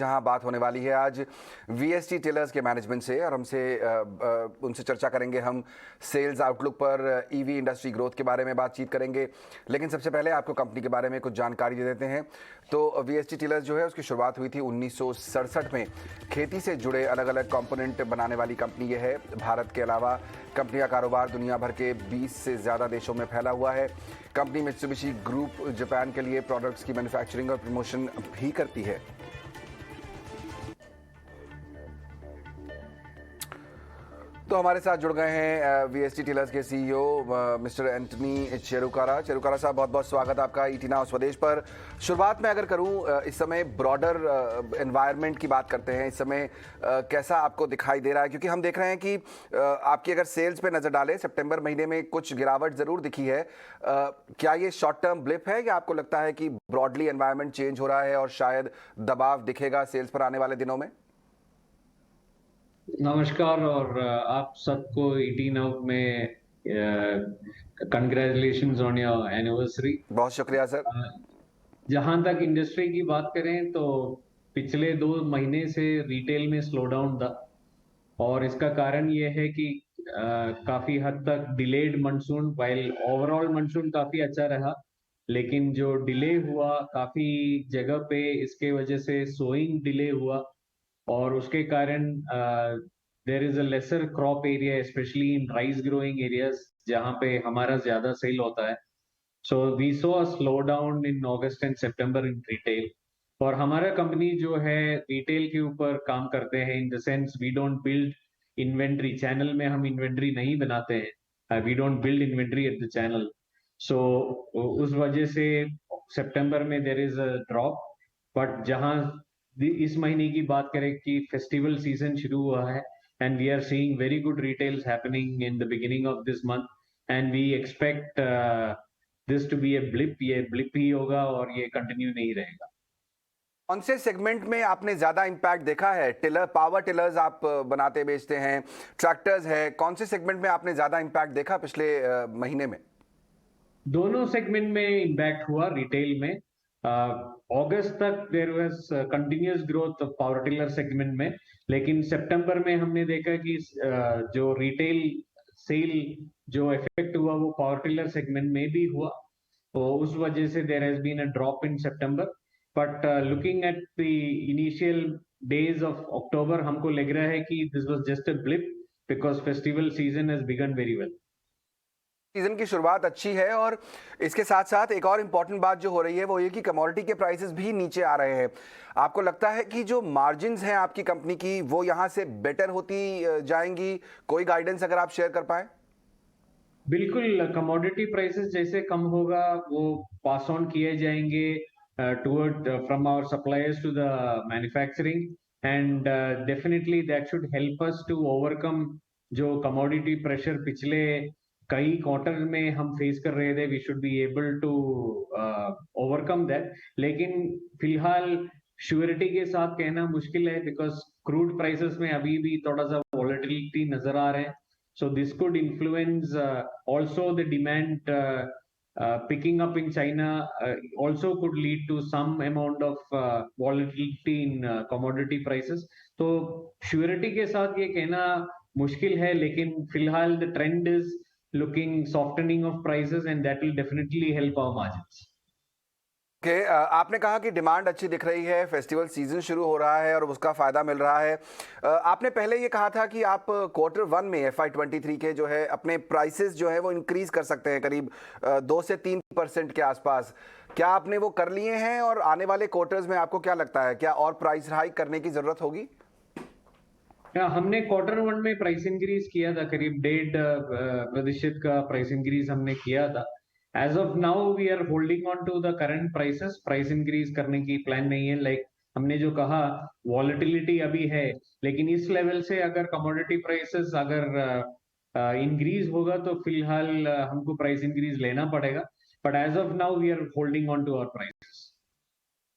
जहां बात होने वाली है आज वीएसटी टेलर्स के मैनेजमेंट से, और उनसे चर्चा करेंगे हम सेल्स आउटलुक पर, ईवी इंडस्ट्री ग्रोथ के बारे में बातचीत करेंगे। लेकिन सबसे पहले आपको कंपनी के बारे में कुछ जानकारी दे देते हैं। तो वीएसटी टेलर्स जो है उसकी शुरुआत हुई थी 1967 में। खेती से जुड़े अलग अलग कंपोनेंट बनाने वाली कंपनी ये है। भारत के अलावा कंपनी का कारोबार दुनिया भर के 20 से ज़्यादा देशों में फैला हुआ है। कंपनी मित्सुबिशी ग्रुप जापान के लिए प्रोडक्ट्स की मैन्युफैक्चरिंग और प्रमोशन भी करती है। तो हमारे साथ जुड़ गए हैं वीएसटी टेलर्स के सीईओ मिस्टर एंटनी चेरुकारा। चेरुकारा साहब, बहुत बहुत स्वागत आपका ईटी नाउ स्वदेश पर। शुरुआत में अगर करूं, इस समय ब्रॉडर एनवायरनमेंट की बात करते हैं, इस समय कैसा आपको दिखाई दे रहा है? क्योंकि हम देख रहे हैं कि आपकी अगर सेल्स पे नज़र डालें, सितंबर महीने में कुछ गिरावट ज़रूर दिखी है। क्या ये शॉर्ट टर्म ब्लिप है या आपको लगता है कि ब्रॉडली एनवायरनमेंट चेंज हो रहा है और शायद दबाव दिखेगा सेल्स पर आने वाले दिनों में? नमस्कार और आप सबको ईटी नाउ में कंग्रेचुलेशंस ऑन योर एनिवर्सरी। बहुत शुक्रिया सर। जहां तक इंडस्ट्री की बात करें तो पिछले 2 महीने से रिटेल में स्लो डाउन था, और इसका कारण ये है कि काफी हद तक delayed monsoon, while overall monsoon काफी अच्छा रहा, लेकिन जो डिले हुआ काफी जगह पे, इसके वजह से सोइंग डिले हुआ, और उसके कारण there is a lesser crop area specially in rice growing areas जहाँ पे हमारा ज्यादा सेल होता है। So we saw a slowdown in August and September in retail. और हमारा कंपनी जो है रिटेल के ऊपर काम करते हैं, in the sense we don't build inventory. Channel में हम इन्वेंट्री नहीं बनाते हैं, we don't build inventory at the channel. So उस वजह से सितंबर में there is a drop. But जहां इस महीने की बात करें कि फेस्टिवल सीजन शुरू हुआ है, and we are seeing very good retails happening in the beginning of this month, and we expect this to be a blip. ये ब्लिप ही होगा और ये कंटिन्यू नहीं रहेगा। कौन से सेगमेंट में आपने ज्यादा इंपैक्ट देखा है? टिलर, पावर टिलर्स आप बनाते बेचते हैं, ट्रैक्टर्स है, कौन से सेगमेंट में आपने ज्यादा इंपैक्ट देखा पिछले महीने में? दोनों सेगमेंट में इम्पैक्ट हुआ। रिटेल में अगस्त तक there was continuous growth power tiller segment में, लेकिन सितंबर में हमने देखा कि जो रिटेल सेल जो इफेक्ट हुआ वो पावर टिलर सेगमेंट में भी हुआ, तो उस वजह से there has been a drop in September. But looking at the initial days of October, हमको लग रहा है कि this was just a blip because festival season has begun very well. Season की शुरुआत अच्छी है, और इसके साथ साथ एक और इम्पॉर्टेंट बात जो हो रही है वो ये कि कमोडिटी के प्राइसेस भी नीचे आ रहे हैं। आपको लगता है कि जो मार्जिन्स हैं आपकी कंपनी की वो यहाँ से बेटर होती जाएंगी? कोई गाइडेंस अगर आप शेयर कर पाए। बिल्कुल, कमोडिटी प्राइसेस जैसे कम होगा वो पास ऑन किए जाएंगे toward from our suppliers to the manufacturing, and definitely that should help us to overcome जो कमोडिटी प्रेशर पिछले कई क्वार्टर में हम फेस कर रहे थे। We should be able to overcome that. लेकिन फिलहाल श्योरिटी के साथ कहना मुश्किल है बिकॉज क्रूड प्राइसेस में अभी भी थोड़ा सा वॉलेटिलिटी नजर आ रहे हैं। So this could influence also the demand picking up in China, also could lead to some amount of volatility in commodity prices. तो surety के साथ ये कहना मुश्किल है, लेकिन फिलहाल the trend is looking softening of prices, and that will definitely help our margins. आपने कहा कि डिमांड अच्छी दिख रही है, फेस्टिवल सीजन शुरू हो रहा है और उसका फायदा मिल रहा है। आपने पहले ये कहा था कि आप Q1 में FY23 के जो है अपने प्राइसेस जो है वो इंक्रीज कर सकते हैं करीब 2 से 3% के आसपास। क्या आपने वो कर लिए हैं, और आने वाले क्वार्टर्स में आपको क्या लगता है, क्या और प्राइस हाइक करने की जरूरत होगी? हमने Q1 में प्राइस इंक्रीज किया था, करीब 1.5% का प्राइस इंक्रीज हमने किया था। As of now we are holding on to the current prices, price increase करने की प्लान नहीं है। लाइक हमने जो कहा, वॉलेटिलिटी अभी है, लेकिन इस लेवल से अगर कमोडिटी प्राइसेस अगर इंक्रीज होगा तो फिलहाल हमको प्राइस इंक्रीज लेना पड़ेगा। But as of now we are holding on to our prices.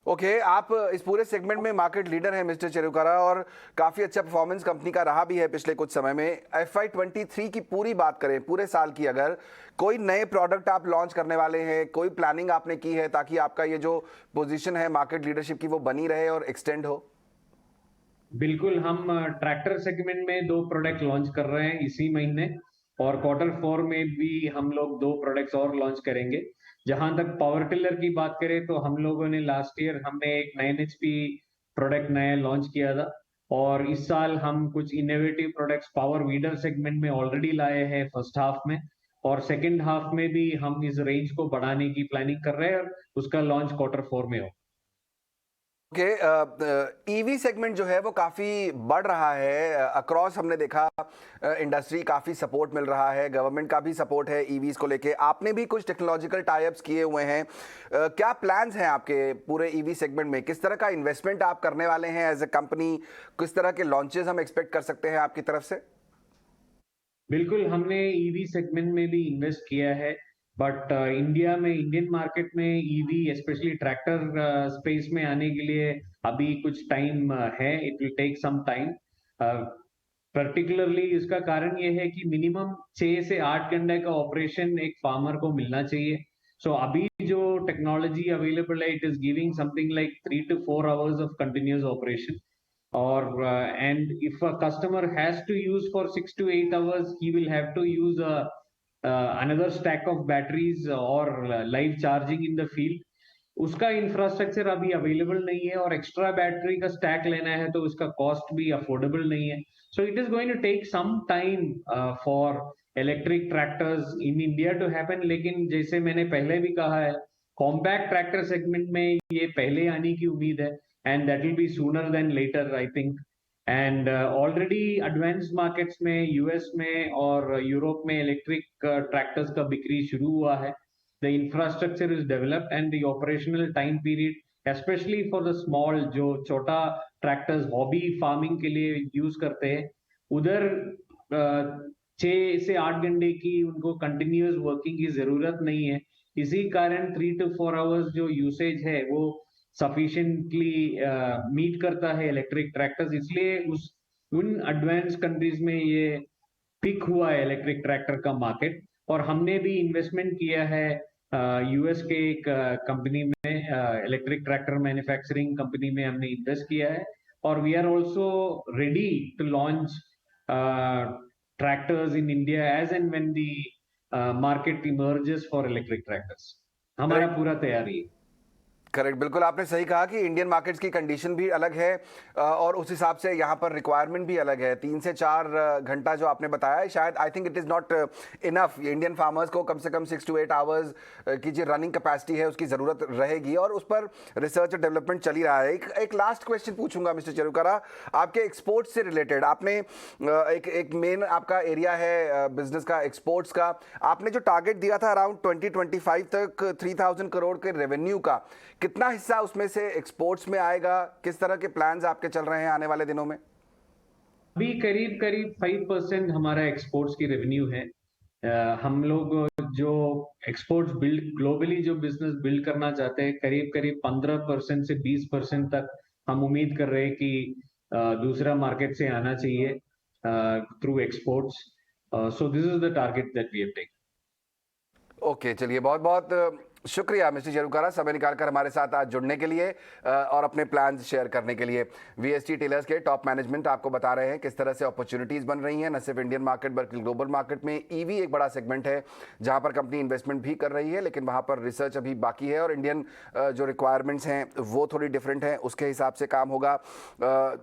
Okay, आप इस पूरे सेगमेंट में मार्केट लीडर हैं मिस्टर चेरुकारा, और काफ़ी अच्छा परफॉर्मेंस कंपनी का रहा भी है पिछले कुछ समय में। FY23 की पूरी बात करें, पूरे साल की, अगर कोई नए प्रोडक्ट आप लॉन्च करने वाले हैं, कोई प्लानिंग आपने की है ताकि आपका ये जो पोजीशन है मार्केट लीडरशिप की वो बनी रहे और एक्सटेंड हो? बिल्कुल, हम ट्रैक्टर सेगमेंट में 2 प्रोडक्ट लॉन्च कर रहे हैं इसी महीने, और क्वार्टर 4 में भी हम लोग 2 प्रोडक्ट्स और लॉन्च करेंगे। जहाँ तक पावर टिलर की बात करें तो हम लोगों ने लास्ट ईयर हमने एक 9 एचपी प्रोडक्ट नया लॉन्च किया था, और इस साल हम कुछ innovative products power weeder segment में ऑलरेडी लाए हैं फर्स्ट हाफ में, और सेकंड हाफ में भी हम इस रेंज को बढ़ाने की प्लानिंग कर रहे हैं, और उसका लॉन्च क्वार्टर 4 में हो। ओके, ईवी सेगमेंट जो है वो काफ़ी बढ़ रहा है अक्रॉस। हमने देखा इंडस्ट्री काफ़ी सपोर्ट मिल रहा है, गवर्नमेंट का भी सपोर्ट है ईवीज को लेके। आपने भी कुछ टेक्नोलॉजिकल टाई-अप्स किए हुए हैं, क्या प्लान्स हैं आपके पूरे ईवी सेगमेंट में? किस तरह का इन्वेस्टमेंट आप करने वाले हैं एज ए कंपनी? किस तरह के लॉन्चेस हम एक्सपेक्ट कर सकते हैं आपकी तरफ से? बिल्कुल, हमने ईवी सेगमेंट में भी इन्वेस्ट किया है, बट इंडिया में, इंडियन मार्केट में ईवी स्पेशली ट्रैक्टर स्पेस में आने के लिए अभी कुछ टाइम है, it will take some time. Particularly इसका कारण ये है कि मिनिमम 6 से 8 घंटे का ऑपरेशन एक फार्मर को मिलना चाहिए। सो अभी जो टेक्नोलॉजी अवेलेबल है, it is giving something like 3 to 4 hours of continuous operation, or and if a customer has to use for 6 to 8 hours, he will have to use another stack of batteries or live charging in the field. उसका infrastructure अभी available नहीं है, और extra battery का stack लेना है तो उसका कॉस्ट भी अफोर्डेबल नहीं है। So it is going to take some time for electric tractors in India to happen, लेकिन जैसे मैंने पहले भी कहा है, कॉम्पैक्ट ट्रैक्टर सेगमेंट में ये पहले आने की उम्मीद है, and that will be sooner than later, I think. And already advanced markets में, यूएस में और यूरोप में इलेक्ट्रिक ट्रैक्टर्स का बिक्री शुरू हुआ है। The infrastructure is developed and the operational time period, especially for the small, जो छोटा ट्रैक्टर्स हॉबी फार्मिंग के लिए यूज करते हैं, उधर 6 से 8 घंटे की उनको कंटिन्यूअस वर्किंग की जरूरत नहीं है। इसी कारण 3 to 4 hours जो यूसेज है वो सफिशिएंटली मीट करता है इलेक्ट्रिक ट्रैक्टर्स, इसलिए उस उन एडवांस कंट्रीज में ये पिक हुआ है इलेक्ट्रिक ट्रैक्टर का मार्केट। और हमने भी इन्वेस्टमेंट किया है यूएस के एक कंपनी में, इलेक्ट्रिक ट्रैक्टर मैन्युफैक्चरिंग कंपनी में हमने इन्वेस्ट किया है, और we are also ready to launch tractors in India as and when the market emerges for electric tractors. हमारा पूरा तैयारी है। करेक्ट, बिल्कुल आपने सही कहा कि इंडियन मार्केट्स की कंडीशन भी अलग है और उस हिसाब से यहाँ पर रिक्वायरमेंट भी अलग है। 3 से 4 घंटा जो आपने बताया है, शायद I think it is not enough. Indian farmers को कम से कम 6 to 8 आवर्स की जो रनिंग कैपेसिटी है उसकी ज़रूरत रहेगी, और उस पर रिसर्च और डेवलपमेंट चल ही रहा है। एक लास्ट क्वेश्चन पूछूंगा मिस्टर चेरुकारा, आपके एक्सपोर्ट्स से रिलेटेड। आपने एक मेन आपका एरिया है बिजनेस का, एक्सपोर्ट्स का। आपने जो टारगेट दिया था अराउंड 2025 तक 3000 करोड़ के रेवेन्यू का, कितना हिस्सा उसमें से एक्सपोर्ट्स में आएगा? किस तरह के प्लान्स आपके चल रहे हैं आने वाले दिनों में? अभी करीब करीब 5% हमारा एक्सपोर्ट्स की रेवेन्यू है। हम लोग जो एक्सपोर्ट्स बिल्ड, ग्लोबली जो बिजनेस बिल्ड करना चाहते हैं, करीब करीब 15% से 20% तक हम उम्मीद कर रहे हैं कि दूसरा मार्केट से आना चाहिए through exports. So this is the target that we have taken. Okay, चलिए बहुत बहुत शुक्रिया मिस्टर चेरुकारा, समय निकालकर हमारे साथ आज जुड़ने के लिए और अपने प्लान्स शेयर करने के लिए। वीएसटी टेलर्स के टॉप मैनेजमेंट आपको बता रहे हैं किस तरह से अपॉर्चुनिटीज़ बन रही हैं, न सिर्फ इंडियन मार्केट बल्कि ग्लोबल मार्केट में। ईवी एक बड़ा सेगमेंट है जहां पर कंपनी इन्वेस्टमेंट भी कर रही है, लेकिन वहां पर रिसर्च अभी बाकी है, और इंडियन जो रिक्वायरमेंट्स हैं वो थोड़ी डिफरेंट हैं, उसके हिसाब से काम होगा।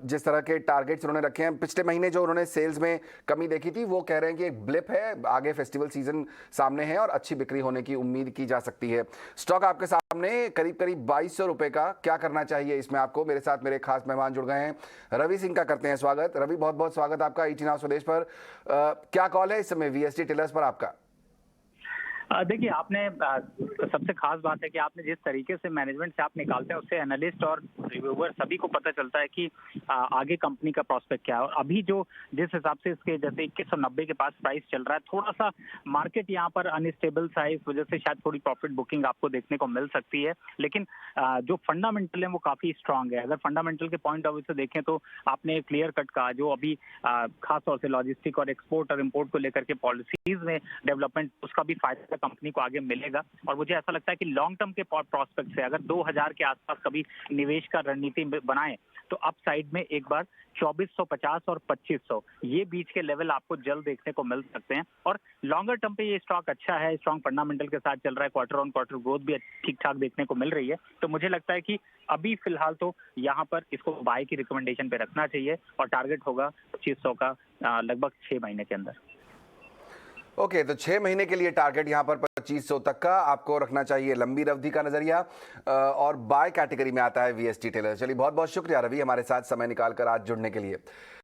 जिस तरह के टारगेट्स उन्होंने रखे हैं, पिछले महीने जो उन्होंने सेल्स में कमी देखी थी, वो कह रहे हैं कि एक ब्लिप है, आगे फेस्टिवल सीजन सामने है और अच्छी बिक्री होने की उम्मीद की जा सकती है। स्टॉक आपके सामने करीब करीब 2200 रुपए का, क्या करना चाहिए इसमें आपको? मेरे साथ मेरे खास मेहमान जुड़ गए हैं, रवि सिंह का करते हैं स्वागत। रवि, बहुत बहुत स्वागत आपका ईटी नाउ स्वदेश पर। क्या कॉल है इस समय वीएसटी टेलर्स पर आपका? देखिए, आपने सबसे खास बात है कि आपने जिस तरीके से मैनेजमेंट से आप निकालते हैं, उससे एनालिस्ट और रिव्यूअर सभी को पता चलता है कि आगे कंपनी का प्रोस्पेक्ट क्या है। और अभी जो जिस हिसाब से इसके जैसे 2190 के पास प्राइस चल रहा है, थोड़ा सा मार्केट यहाँ पर अनस्टेबल सा है, इस वजह से शायद थोड़ी प्रॉफिट बुकिंग आपको देखने को मिल सकती है। लेकिन जो फंडामेंटल है वो काफी स्ट्रांग है। अगर फंडामेंटल के पॉइंट ऑफ व्यू से देखें तो आपने क्लियर कट कहा, जो अभी खासतौर से लॉजिस्टिक और एक्सपोर्ट और इम्पोर्ट को लेकर के पॉलिसीज में डेवलपमेंट, उसका भी फायदा कंपनी को आगे मिलेगा। और मुझे ऐसा लगता है कि लॉन्ग टर्म के प्रोस्पेक्ट से अगर 2000 के आसपास कभी निवेश का रणनीति बनाएं तो अप साइड में एक बार 2450 और 2500 ये बीच के लेवल आपको जल्द देखने को मिल सकते हैं। और लॉन्गर टर्म पे ये स्टॉक अच्छा है, स्ट्रॉन्ग फंडामेंटल के साथ चल रहा है, क्वार्टर ऑन क्वार्टर ग्रोथ भी ठीक ठाक देखने को मिल रही है। तो मुझे लगता है कि अभी फिलहाल तो यहाँ पर इसको बाय की रिकमेंडेशन पे रखना चाहिए और टारगेट होगा 2500 का लगभग 6 महीने के अंदर। ओके, तो 6 महीने के लिए टारगेट यहाँ पर 2500 तक का आपको रखना चाहिए, लंबी अवधि का नजरिया, और बाय कैटेगरी में आता है वीएसटी टेलर। चलिए, बहुत बहुत शुक्रिया रवि, हमारे साथ समय निकालकर आज जुड़ने के लिए।